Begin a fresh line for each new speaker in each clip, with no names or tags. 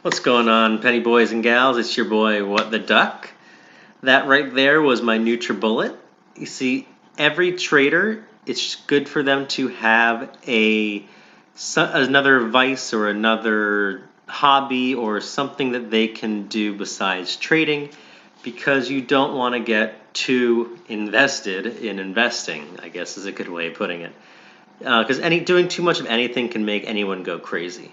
What's going on, penny boys and gals? It's your boy, What the Duck. That right there was my NutriBullet. You see, every trader, it's good for them to have another vice or another hobby or something that they can do besides trading, because you don't want to get too invested in investing, I guess is a good way of putting it. Because doing too much of anything can make anyone go crazy.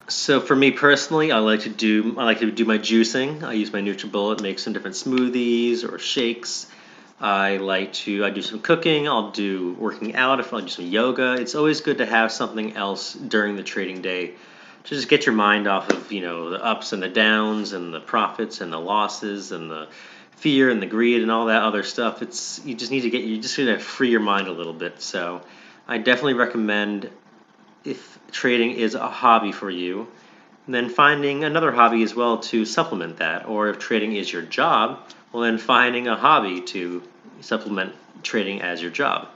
So for me personally, I like to do my juicing. I use my NutriBullet, make some different smoothies or shakes. I do some cooking. I'll do working out. If I'll do some yoga, it's always good to have something else during the trading day to just get your mind off of the ups and the downs and the profits and the losses and the fear and the greed and all that other stuff. You just need to free your mind a little bit. So I definitely recommend, if trading is a hobby for you, then finding another hobby as well to supplement that. Or if trading is your job, well, then finding a hobby to supplement trading as your job.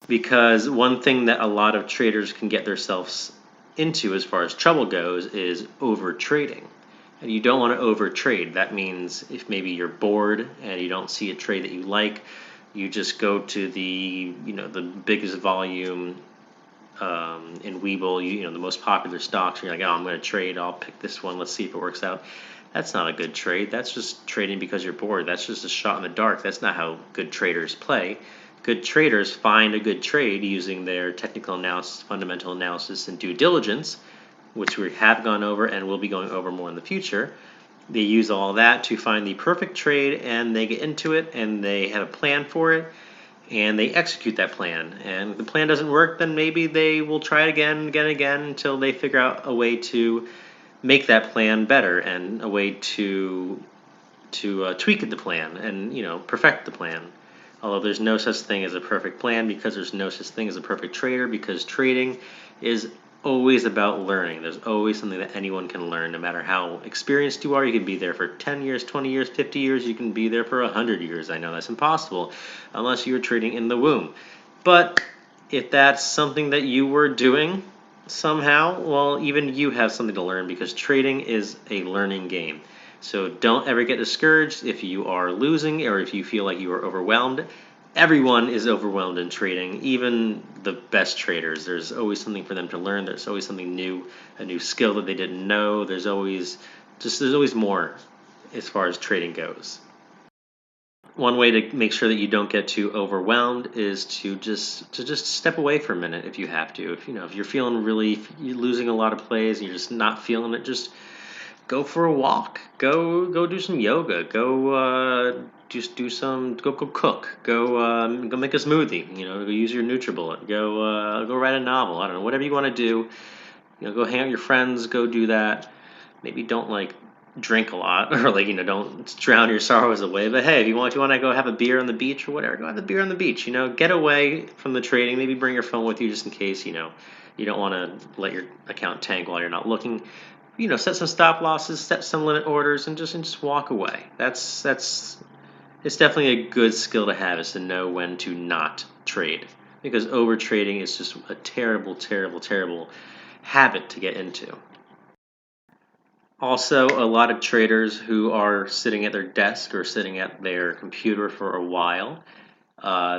Because one thing that a lot of traders can get themselves into as far as trouble goes is over trading. And you don't want to over trade. That means if maybe you're bored and you don't see a trade that you like, you just go to the biggest volume in Webull, the most popular stocks. You're like, oh, I'm going to trade. I'll pick this one. Let's see if it works out. That's not a good trade. That's just trading because you're bored. That's just a shot in the dark. That's not how good traders play. Good traders find a good trade using their technical analysis, fundamental analysis, and due diligence, which we have gone over and will be going over more in the future. They use all that to find the perfect trade, and they get into it, and they have a plan for it, and they execute that plan. And if the plan doesn't work, then maybe they will try it again until they figure out a way to make that plan better and a way to tweak the plan and perfect the plan. Although there's no such thing as a perfect plan, because there's no such thing as a perfect trader, because trading is always about learning. There's always something that anyone can learn, no matter how experienced you are. You can be there for 10 years, 20 years, 50 years. You can be there for 100 years. I know that's impossible unless you were trading in the womb. But if that's something that you were doing somehow, well, even you have something to learn, because trading is a learning game. So don't ever get discouraged if you are losing or if you feel like you are overwhelmed. Everyone is overwhelmed in trading, even the best traders. There's always something for them to learn. There's always something new, a new skill that they didn't know. There's always more as far as trading goes. One way to make sure that you don't get too overwhelmed is to just step away for a minute if you have to. If you're feeling if you're losing a lot of plays and you're just not feeling it, just go for a walk. Go do some yoga. Just do some. Go cook. Go make a smoothie. Go use your NutriBullet. Go write a novel. I don't know, whatever you want to do. Go hang out with your friends. Go do that. Maybe don't drink a lot, or don't drown your sorrows away. But hey, if you want to go have a beer on the beach or whatever, go have a beer on the beach. Get away from the trading. Maybe bring your phone with you just in case. You don't want to let your account tank while you're not looking. Set some stop losses, set some limit orders, and just walk away. That's it's definitely a good skill to have, is to know when to not trade, because over trading is just a terrible, terrible, terrible habit to get into. Also, a lot of traders who are sitting at their desk or sitting at their computer for a while,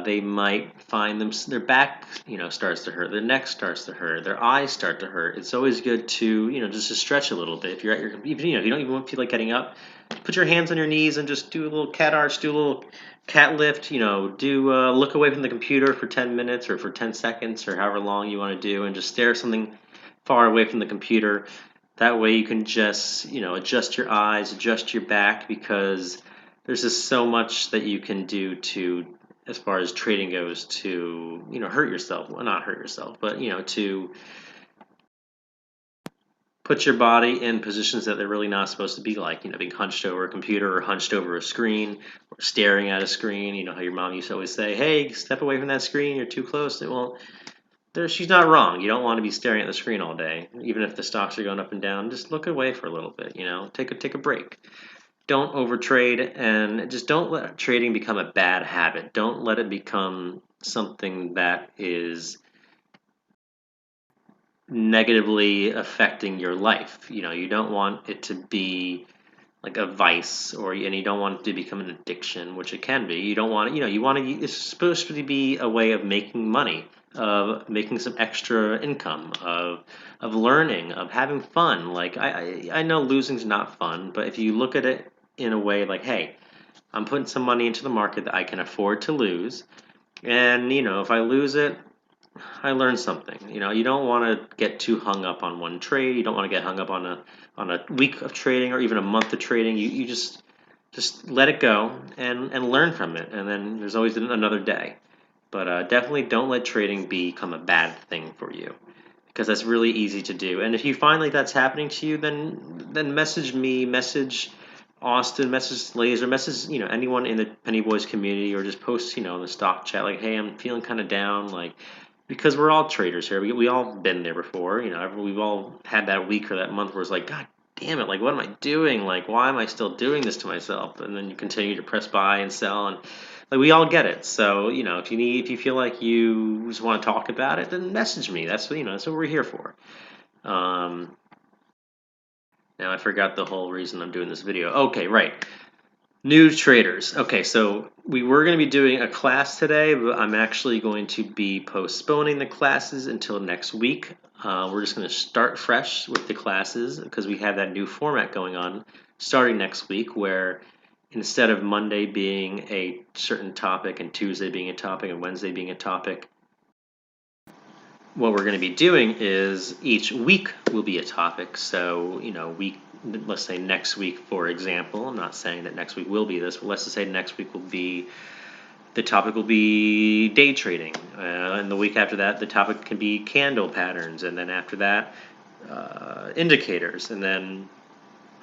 they might find their back, starts to hurt, their neck starts to hurt, their eyes start to hurt. It's always good to, just to stretch a little bit. If you're at your, even, if you don't even feel like getting up, put your hands on your knees and just do a little cat arch, do a little cat lift. Look away from the computer for 10 minutes or for 10 seconds or however long you want to do, and just stare at something far away from the computer. That way you can just, adjust your eyes, adjust your back, because there's just so much that you can do to, as far as trading goes, to, hurt yourself. Well, not hurt yourself, but, to put your body in positions that they're really not supposed to be, like, being hunched over a computer or hunched over a screen or staring at a screen. You know how your mom used to always say, hey, step away from that screen, you're too close. Well, she's not wrong. You don't want to be staring at the screen all day, even if the stocks are going up and down. Just look away for a little bit. Take a break. Don't overtrade, and just don't let trading become a bad habit. Don't let it become something that is negatively affecting your life. You don't want it to be like a vice, and you don't want it to become an addiction, which it can be. You don't want it, you want to, it's supposed to be a way of making money, of making some extra income, of learning, of having fun. Like I know losing's not fun, but if you look at it in a way like, hey, I'm putting some money into the market that I can afford to lose, and if I lose it, I learned something. You don't want to get too hung up on one trade. You don't want to get hung up on a week of trading or even a month of trading. You just let it go and learn from it. And then there's always another day. But definitely don't let trading become a bad thing for you, because that's really easy to do. And if you find like that's happening to you, then message me, message Austin, message Laser, message anyone in the Penny Boys community, or just post in the stock chat like, hey, I'm feeling kind of down, like, because we're all traders here. We all been there before. We've all had that week or that month where it's like, God damn it, like, what am I doing? Like, why am I still doing this to myself? And then you continue to press buy and sell, and like, we all get it. So if you feel like you just want to talk about it, then message me. That's what we're here for. Um, Now I forgot the whole reason I'm doing this video. Okay, right. New traders. Okay, so we were going to be doing a class today, but I'm actually going to be postponing the classes until next week. We're just going to start fresh with the classes because we have that new format going on starting next week, where instead of Monday being a certain topic and Tuesday being a topic and Wednesday being a topic, what we're going to be doing is each week will be a topic. So, let's say next week, for example, I'm not saying that next week will be this, but let's just say next week the topic will be day trading. And the week after that, the topic can be candle patterns. And then after that, indicators. And then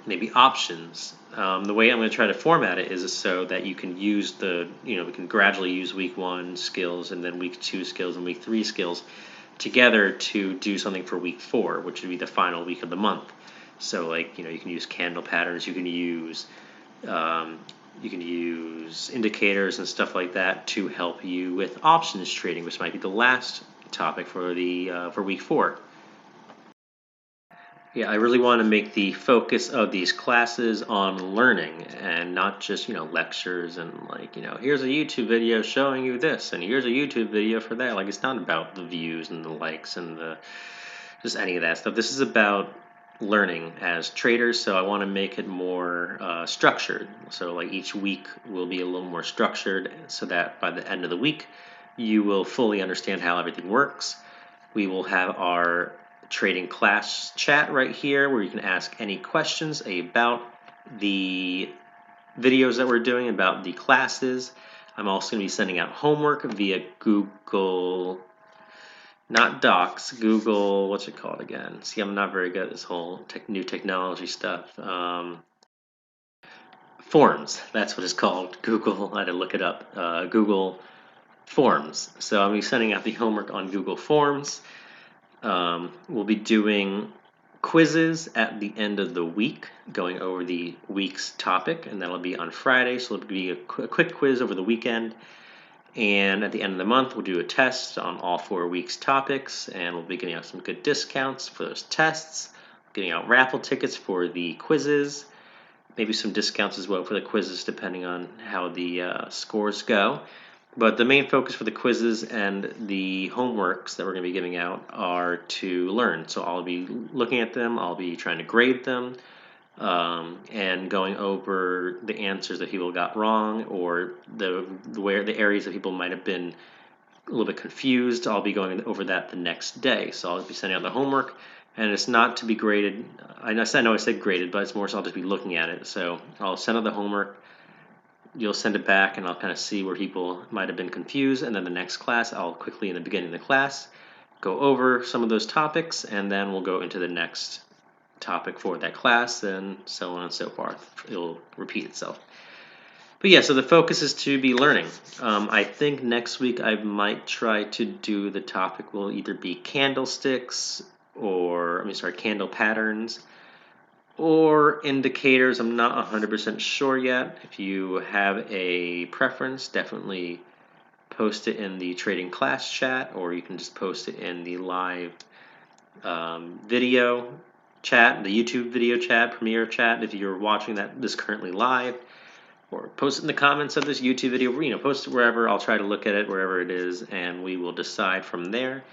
maybe options. The way I'm going to try to format it is so that you can use we can gradually use week 1 skills and then week 2 skills and week 3 skills together to do something for week 4, which would be the final week of the month. So, like, you can use candle patterns, um, you can use indicators and stuff like that to help you with options trading, which might be the last topic for the for week 4. Yeah, I really want to make the focus of these classes on learning and not just, lectures and, like, here's a YouTube video showing you this and here's a YouTube video for that. Like, it's not about the views and the likes and just any of that stuff. This is about learning as traders, so I want to make it more structured. So, like, each week will be a little more structured so that by the end of the week, you will fully understand how everything works. We will have our trading class chat right here where you can ask any questions about the videos that we're doing, about the classes. I'm also going to be sending out homework via Google, not Docs, Google, what's it called again? See, I'm not very good at this whole new technology stuff. Forms, that's what it's called. Google, I had to look it up. Google Forms. So I'll be sending out the homework on Google Forms. We'll be doing quizzes at the end of the week, going over the week's topic, and that'll be on Friday. So it'll be a quick quiz over the weekend. And at the end of the month, we'll do a test on all 4 weeks' topics, and we'll be getting out some good discounts for those tests, getting out raffle tickets for the quizzes, maybe some discounts as well for the quizzes depending on how the scores go. But the main focus for the quizzes and the homeworks that we're going to be giving out are to learn. So I'll be looking at them, I'll be trying to grade them, and going over the answers that people got wrong, or the areas that people might have been a little bit confused. I'll be going over that the next day. So I'll be sending out the homework, and it's not to be graded. I know I said graded, but it's more so I'll just be looking at it. So I'll send out the homework. You'll send it back, and I'll kind of see where people might have been confused. And then the next class, I'll quickly, in the beginning of the class, go over some of those topics, and then we'll go into the next topic for that class, and so on and so forth. It'll repeat itself. But yeah, so the focus is to be learning. I think next week I might try to do the topic will either be candlesticks candle patterns, or indicators. I'm not 100% sure yet. If you have a preference, definitely post it in the trading class chat, or you can just post it in the live video chat, the YouTube video chat, Premiere chat, if you're watching this currently live, or post it in the comments of this YouTube video, post it wherever. I'll try to look at it wherever it is, and we will decide from there.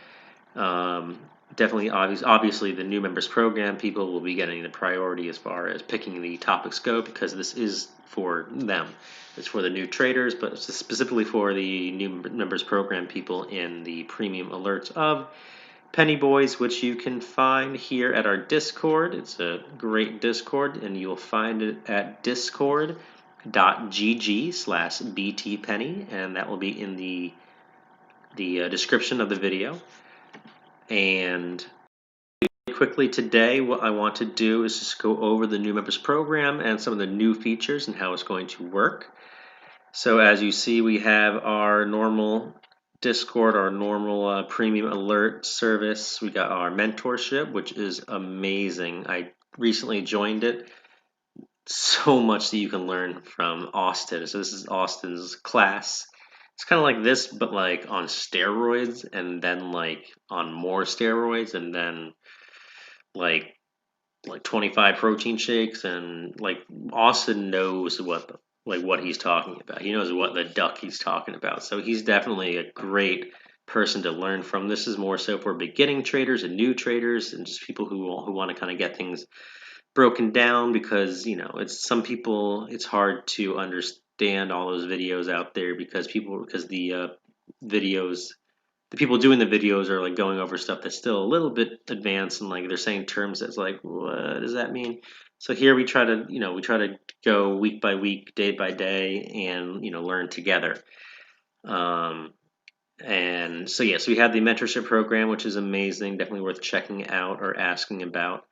Definitely, obviously, the new members program people will be getting the priority as far as picking the topics go, because this is for them. It's for the new traders, but it's specifically for the new members program people in the premium alerts of Penny Boys, which you can find here at our Discord. It's a great Discord, and you'll find it at discord.gg/btpenny, and that will be in the description of the video. And quickly today, what I want to do is just go over the new members program and some of the new features and how it's going to work. So as you see, we have our normal Discord, our normal premium alert service. We got our mentorship, which is amazing. I recently joined it. So much that you can learn from Austin. So this is Austin's class. It's kind of like this, but like on steroids, and then like on more steroids, and then like 25 protein shakes, and like Austin knows what he's talking about. He knows what the duck he's talking about. So he's definitely a great person to learn from. This is more so for beginning traders and new traders, and just people who want to kind of get things broken down, because it's some people, it's hard to understand all those videos out there, because the videos, the people doing the videos are like going over stuff that's still a little bit advanced, and like they're saying terms that's like, what does that mean? So here we try to go week by week, day by day, and learn together. And so yes, we have the mentorship program, which is amazing, definitely worth checking out or asking about.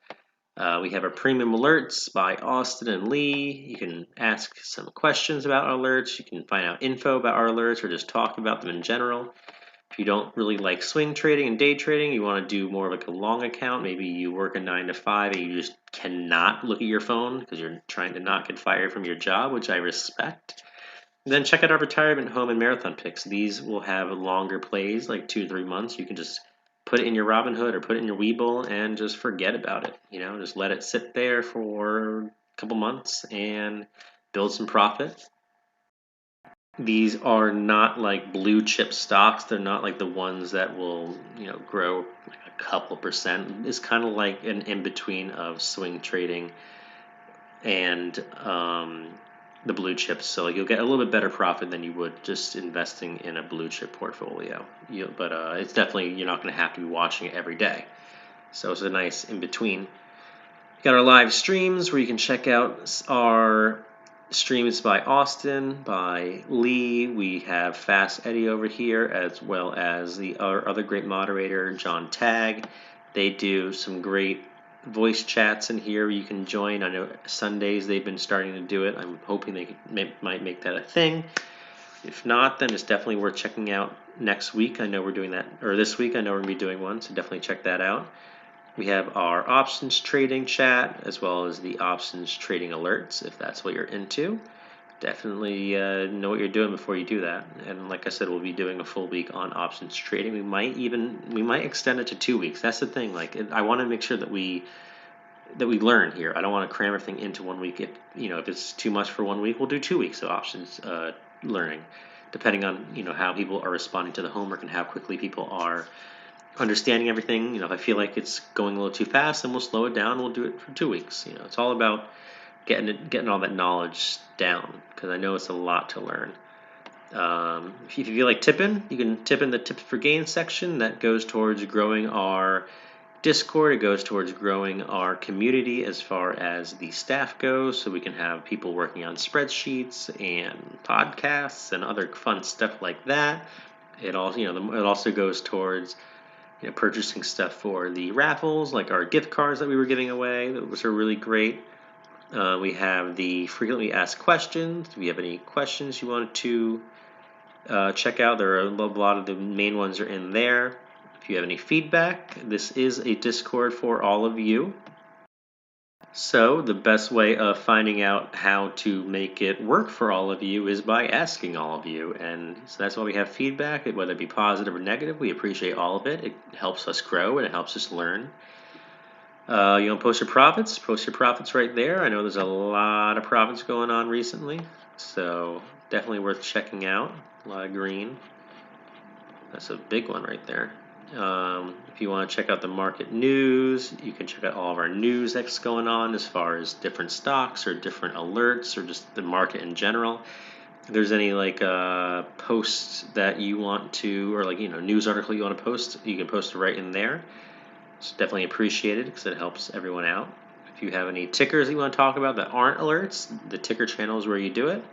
We have our premium alerts by Austin and Lee. You can ask some questions about our alerts. You can find out info about our alerts, or just talk about them in general. If you don't really like swing trading and day trading, you want to do more of like a long account. Maybe you work a 9 to 5 and you just cannot look at your phone because you're trying to not get fired from your job, which I respect. Then check out our retirement, home, and marathon picks. These will have longer plays, like 2 to 3 months. You can just put it in your Robinhood or put it in your Webull and just forget about it. Just let it sit there for a couple months and build some profit. These are not like blue chip stocks. They're not like the ones that will, grow like a couple percent. It's kind of like an in between of swing trading and the blue chips. So like you'll get a little bit better profit than you would just investing in a blue chip portfolio. But it's definitely, you're not going to have to be watching it every day. So it's a nice in between. We got our live streams where you can check out our streams by Austin, by Lee. We have Fast Eddie over here, as well as our other great moderator, John Tagg. They do some great voice chats in here you can join. I know Sundays they've been starting to do it. I'm hoping they might make that a thing. If not, then it's definitely worth checking out next week. I know we're doing that, or this week I know we're going to be doing one, so definitely check that out. We have our options trading chat, as well as the options trading alerts, if that's what you're into. Definitely know what you're doing before you do that. And like I said, we'll be doing a full week on options trading. We might extend it to 2 weeks. That's the thing. Like, I want to make sure that we learn here. I don't want to cram everything into 1 week. If it's too much for 1 week, we'll do 2 weeks of options learning, depending on how people are responding to the homework and how quickly people are understanding everything. If I feel like it's going a little too fast, then we'll slow it down. We'll do it for 2 weeks. It's all about getting all that knowledge down, because I know it's a lot to learn. If you feel like tipping, you can tip in the tips for gain section. That goes towards growing our Discord. It goes towards growing our community as far as the staff goes, so we can have people working on spreadsheets and podcasts and other fun stuff like that. It also goes towards purchasing stuff for the raffles, like our gift cards that we were giving away, which are really great. We have the frequently asked questions. If you have any questions you wanted to check out, there are a lot of the main ones are in there. If you have any feedback, this is a Discord for all of you. So the best way of finding out how to make it work for all of you is by asking all of you. And so that's why we have feedback, whether it be positive or negative. We appreciate all of it. It helps us grow and it helps us learn. You want to post your profits? Post your profits right there. I know there's a lot of profits going on recently, so definitely worth checking out. A lot of green. That's a big one right there. If you want to check out the market news, you can check out all of our news that's going on as far as different stocks or different alerts or just the market in general. If there's any like posts that you want to, or like news article you want to post, you can post it right in there. It's definitely appreciated because it helps everyone out. If you have any tickers that you want to talk about that aren't alerts, the ticker channel is where you do it.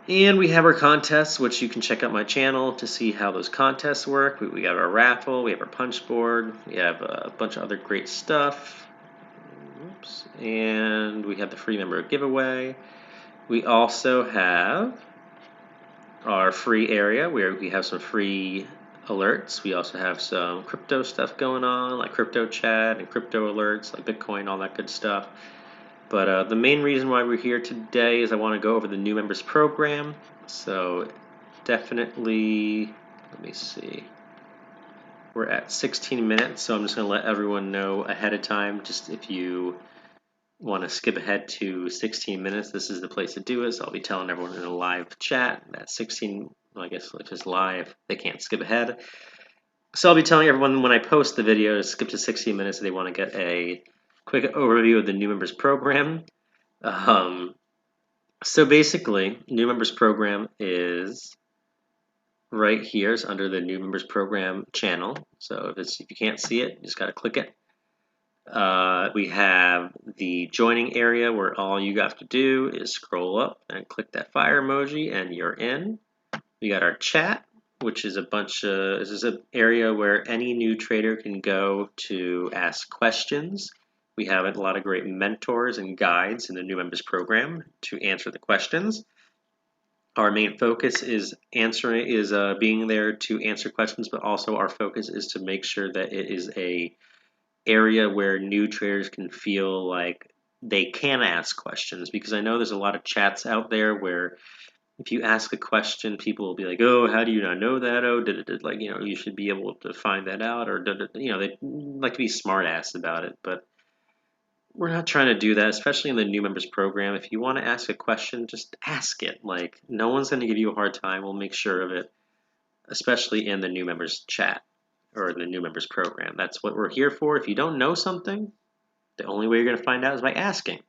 And we have our contests, which you can check out my channel to see how those contests work. We got our raffle, we have our punch board, we have a bunch of other great stuff. Oops. And we have the free member giveaway. We also have our free area where we have some free alerts. We also have some crypto stuff going on, like crypto chat and crypto alerts, like Bitcoin, all that good stuff. But the main reason why we're here today is I want to go over the new members program. So definitely, let me see. We're at 16 minutes, so I'm just going to let everyone know ahead of time. Just if you want to skip ahead to 16 minutes, this is the place to do it. So I'll be telling everyone in a live chat that 16, well, I guess if it's live, they can't skip ahead. So I'll be telling everyone when I post the video to skip to 16 minutes if they want to get a quick overview of the new members program. So basically, new members program is right here. It's under the new members program channel. So if you can't see it, you just got to click it. We have the joining area where all you have to do is scroll up and click that fire emoji and you're in. We got our chat, which is this is an area where any new trader can go to ask questions. We have a lot of great mentors and guides in the new members program to answer the questions. Our main focus is being there to answer questions, but also our focus is to make sure that it is a area where new traders can feel like they can ask questions, because I know there's a lot of chats out there where if you ask a question, people will be like, "Oh, how do you not know that? Oh, like you should be able to find that out," or they like to be smart ass about it. But we're not trying to do that, especially in the new members program. If you want to ask a question, just ask it. Like no one's going to give you a hard time. We'll make sure of it, especially in the new members chat or the new members program. That's what we're here for. If you don't know something, the only way you're going to find out is by asking.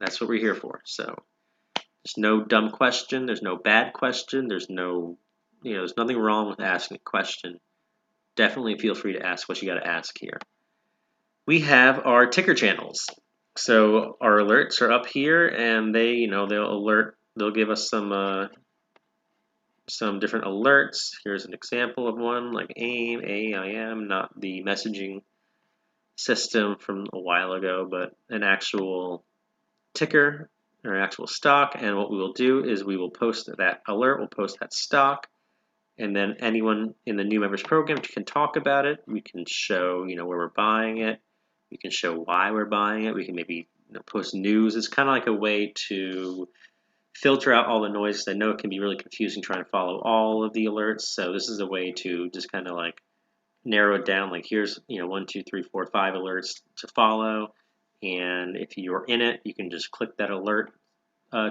That's what we're here for. So there's no dumb question. There's no bad question. There's nothing wrong with asking a question. Definitely feel free to ask what you got to ask here. We have our ticker channels. So our alerts are up here, and they'll give us some different alerts. Here's an example of one, like AIM, not the messaging system from a while ago, but an actual ticker or an actual stock. And what we will do is we will post that alert, we'll post that stock, and then anyone in the new members program can talk about it. We can show where we're buying it. We can show why we're buying it. We can maybe post news. It's kind of like a way to filter out all the noise. I know it can be really confusing trying to follow all of the alerts. So this is a way to just kind of like narrow it down. Like here's 1, 2, 3, 4, 5 alerts to follow. And if you're in it, you can just click that alert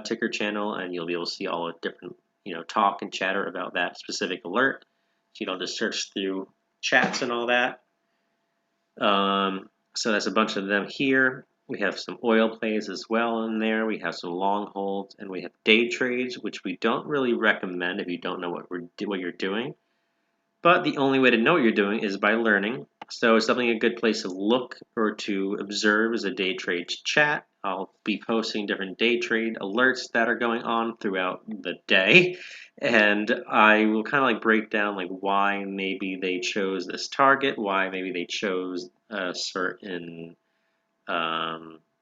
ticker channel and you'll be able to see all the different talk and chatter about that specific alert. So you don't just search through chats and all that. So that's a bunch of them here. We have some oil plays as well in there. We have some long holds, and we have day trades, which we don't really recommend if you don't know what you're doing. But the only way to know what you're doing is by learning. So it's definitely a good place to look or to observe is a day trade chat. I'll be posting different day trade alerts that are going on throughout the day. And I will kind of like break down like why maybe they chose this target, why maybe they chose a certain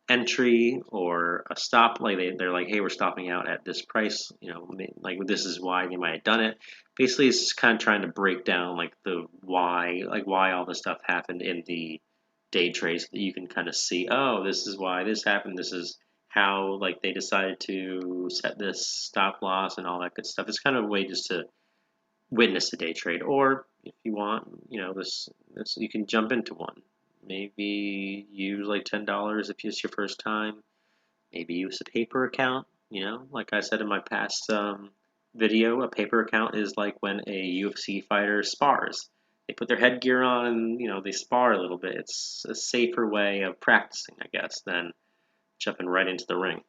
entry or a stop. Like they're like, hey, we're stopping out at this price. Like this is why they might have done it. Basically, it's kind of trying to break down like the why all this stuff happened in the day trade so that you can kind of see, oh, this is why this happened. This is how like they decided to set this stop loss and all that good stuff. It's kind of a way just to witness a day trade, or if you want, this you can jump into one. Maybe use like $10 if it's your first time. Maybe use a paper account. Like I said in my past video, a paper account is like when a UFC fighter spars. They put their headgear on and they spar a little bit. It's a safer way of practicing, I guess, than jumping right into the ring.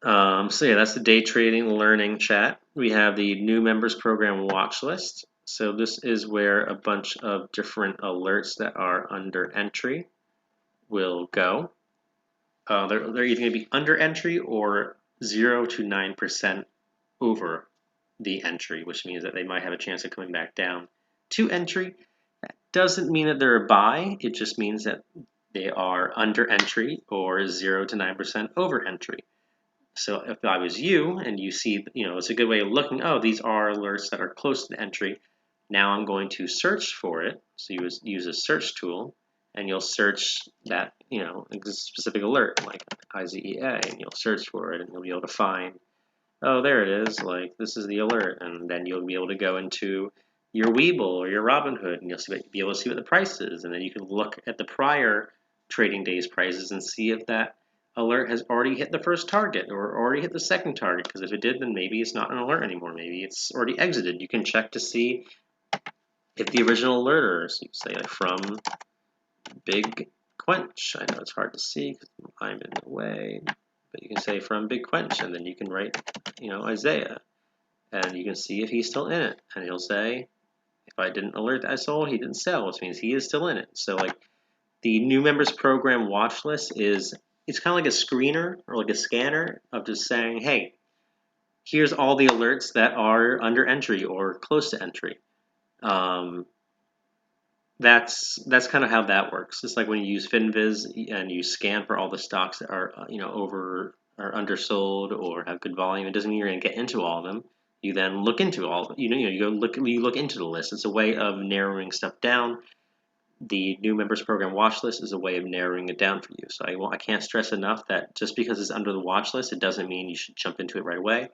So yeah, that's the day trading learning chat. We have the new members program watch list. So this is where a bunch of different alerts that are under entry will go. They're either going to be under entry or 0 to 9% over the entry, which means that they might have a chance of coming back down to entry. That doesn't mean that they're a buy. It just means that they are under entry or 0 to 9% over entry. So if I was you and you see, it's a good way of looking, oh, these are alerts that are close to the entry. Now I'm going to search for it. So you use a search tool and you'll search that, specific alert like IZEA, and you'll search for it and you'll be able to find, oh, there it is, like this is the alert. And then you'll be able to go into your Webull or your Robinhood and you'll be able to see what the price is. And then you can look at the prior trading day's prices and see if that alert has already hit the first target or already hit the second target, because if it did, then maybe it's not an alert anymore. Maybe it's already exited. You can check to see if the original alerter, so you say like from Big Quench. I know it's hard to see because I'm in the way, but you can say from Big Quench, and then you can write, Isaiah, and you can see if he's still in it, and he'll say, if I didn't alert that I sold, he didn't sell, which means he is still in it. So like the new members program watch list it's kind of like a screener or like a scanner of just saying, hey, here's all the alerts that are under entry or close to entry. That's kind of how that works. It's like when you use FinViz and you scan for all the stocks that are over or undersold or have good volume. It doesn't mean you're going to get into all of them. You then look into all of them. You look into the list. It's a way of narrowing stuff down. The new members program watch list is a way of narrowing it down for you. So I can't stress enough that just because it's under the watch list, it doesn't mean you should jump into it right away.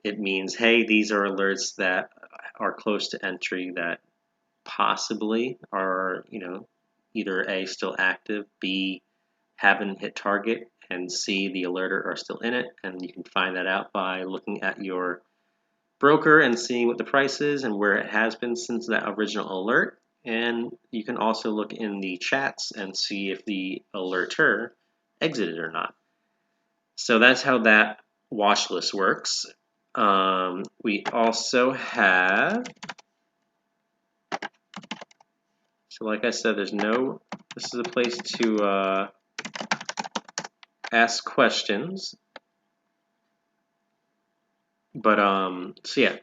It means, hey, these are alerts that are close to entry that possibly are, either A, still active, B, haven't hit target, and C, the alerter are still in it. And you can find that out by looking at your broker and seeing what the price is and where it has been since that original alert. And you can also look in the chats and see if the alerter exited or not. So that's how that watch list works. We also have, so like I said, this is a place to ask questions. But, so yeah,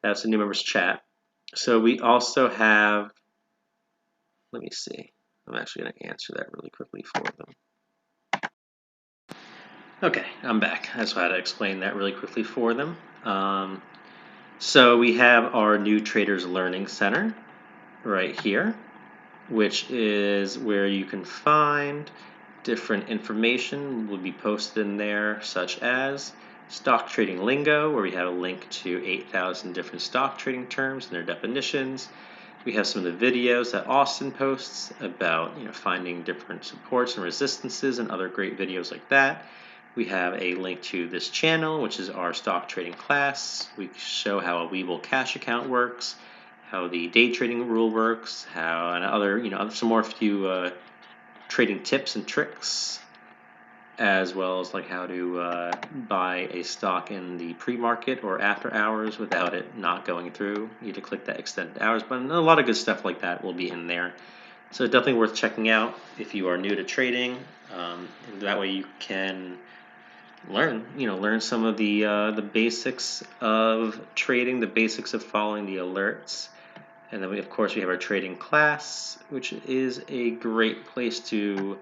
that's the new members chat. So we also have, let me see, I'm actually going to answer that really quickly for them. Okay, I'm back. That's why I had to explain that really quickly for them. So we have our new Traders Learning Center right here, which is where you can find different information will be posted in there, such as stock trading lingo, where we have a link to 8,000 different stock trading terms and their definitions. We have some of the videos that Austin posts about finding different supports and resistances and other great videos like that. We have a link to this channel, which is our stock trading class. We show how a Webull cash account works, how the day trading rule works, how and other some more few trading tips and tricks, as well as like how to buy a stock in the pre-market or after hours without it not going through. You need to click that extended hours button. A lot of good stuff like that will be in there. So it's definitely worth checking out if you are new to trading. That way you can learn some of the basics of trading, the basics of following the alerts. And then of course we have our trading class, which is a great place to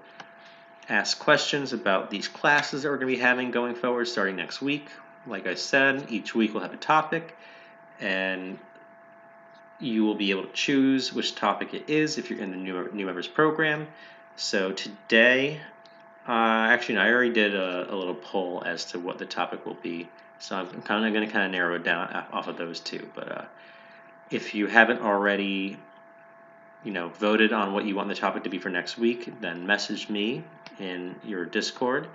ask questions about these classes that we're going to be having going forward starting next week. Like I said, each week we'll have a topic, and you will be able to choose which topic it is if you're in the new members program. So today, actually, no, I already did a little poll as to what the topic will be. So I'm kind of going to narrow it down off of those two. But if you haven't already, voted on what you want the topic to be for next week, then message me in your Discord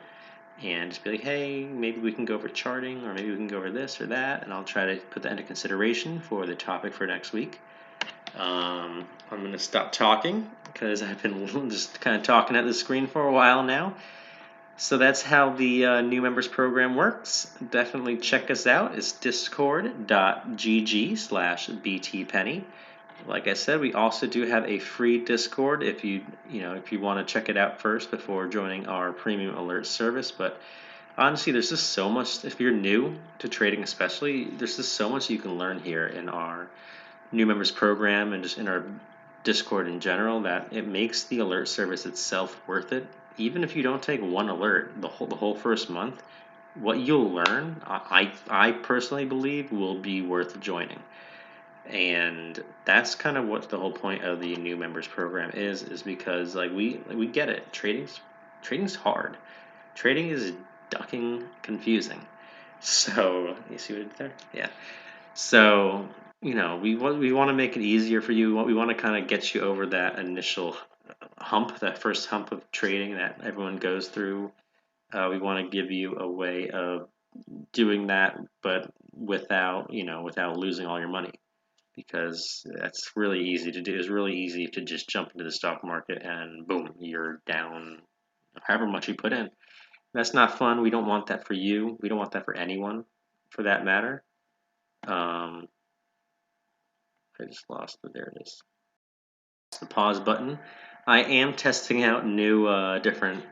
and just be like, hey, maybe we can go over charting, or maybe we can go over this or that, and I'll try to put that into consideration for the topic for next week. I'm going to stop talking because I've been just kind of talking at the screen for a while now. So that's how the new members program works. Definitely check us out. It's discord.gg/btpenny. Like I said, we also do have a free Discord if you want to check it out first before joining our premium alert service. But honestly, there's just so much. If you're new to trading, especially, there's just so much you can learn here in our new members program and just in our Discord in general that it makes the alert service itself worth it. Even if you don't take one alert the whole first month, what you'll learn, I personally believe, will be worth joining. And that's kind of what the whole point of the new members program is because we get it. Trading's hard. Trading is ducking confusing. So you see what I did there? Yeah. So we want to make it easier for you. We want to kind of get you over that initial hump, that first hump of trading that everyone goes through. We want to give you a way of doing that, but without losing all your money. Because that's really easy to do. It's really easy to just jump into the stock market and boom, you're down however much you put in. That's not fun. We don't want that for you. We don't want that for anyone, for that matter. I just lost it. There it is. The pause button. I am testing out new different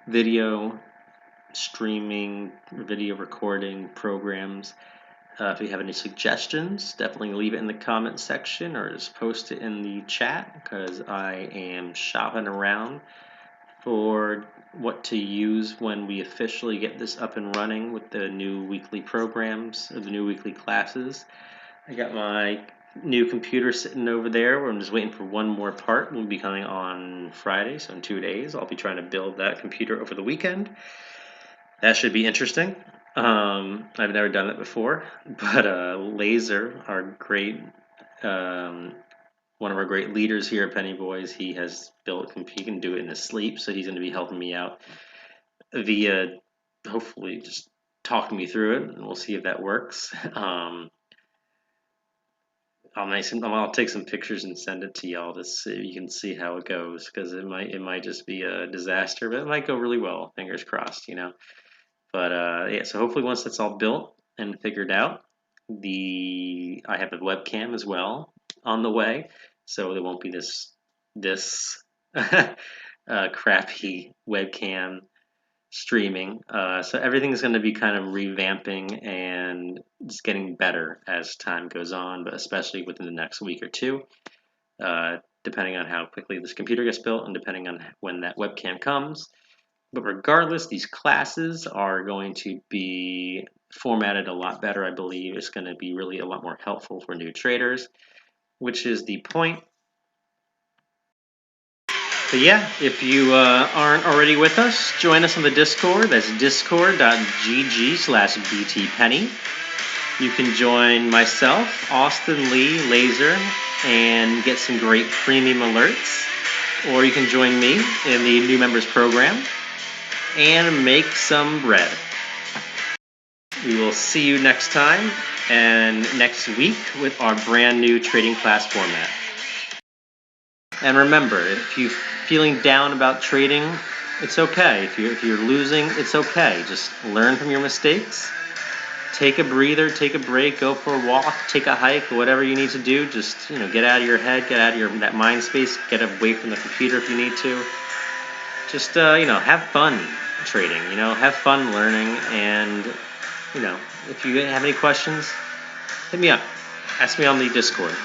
video streaming, video recording programs. If you have any suggestions, definitely leave it in the comment section or just post it in the chat because I am shopping around for what to use when we officially get this up and running with the new weekly programs or the new weekly classes. I got my new computer sitting over there where I'm just waiting for one more part. Will be coming on Friday, so in 2 days. I'll be trying to build that computer over the weekend. That should be interesting. I've never done it before, but Laser, our great, one of our great leaders here at Penny Boys, he has built. He can do it in his sleep, so he's going to be helping me out via, hopefully, just talking me through it, and we'll see if that works. I'll take some pictures and send it to y'all to see you can see how it goes because it might just be a disaster, but it might go really well. Fingers crossed, But yeah, so hopefully once that's all built and figured out, I have a webcam as well on the way, so there won't be this crappy webcam streaming. So everything's going to be kind of revamping and just getting better as time goes on, but especially within the next week or two, depending on how quickly this computer gets built and depending on when that webcam comes. But regardless, these classes are going to be formatted a lot better, I believe. It's going to be really a lot more helpful for new traders, which is the point. But yeah, if you aren't already with us, join us on the Discord. That's discord.gg/btpenny. You can join myself, Austin, Lee, Laser, and get some great premium alerts. Or you can join me in the new members program and make some bread. We will see you next time and next week with our brand new trading class format. And remember, if you're feeling down about trading, it's okay. If you're losing, it's okay. Just learn from your mistakes. Take a breather, take a break, go for a walk, take a hike, whatever you need to do. Just get out of your head, get out of that mind space, get away from the computer if you need to. Just have fun trading. Have fun learning, and if you have any questions, hit me up. Ask me on the Discord.